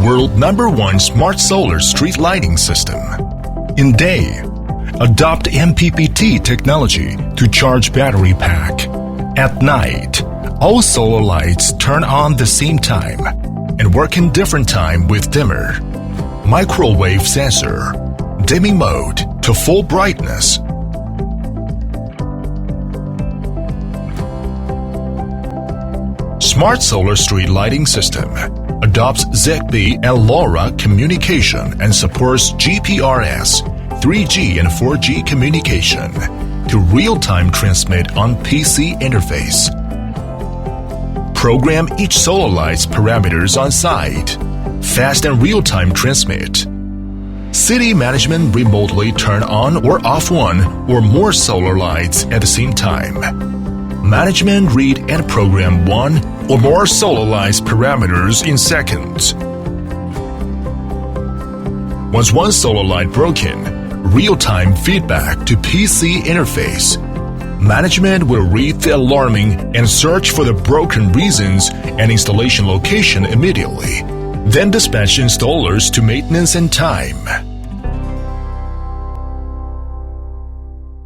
world #1 smart solar street lighting system. In day, adopt MPPT technology to charge battery pack. At night, all solar lights turn on the same time and work in different time with dimmer, microwave sensor, dimming mode to full brightness. Smart Solar Street Lighting System adopts ZigBee and LoRa communication and supports GPRS, 3G and 4G communication to real-time transmit on PC interface. Program each solar light's parameters on site. Fast and real-time transmit. City management remotely turn on or off one or more solar lights at the same time. Management read and program one or more solar lights parameters in seconds. Once one solar light broken, real-time feedback to PC interface. Management will read the alarming and search for the broken reasons and installation location immediately. Then dispatch installers to maintenance in time.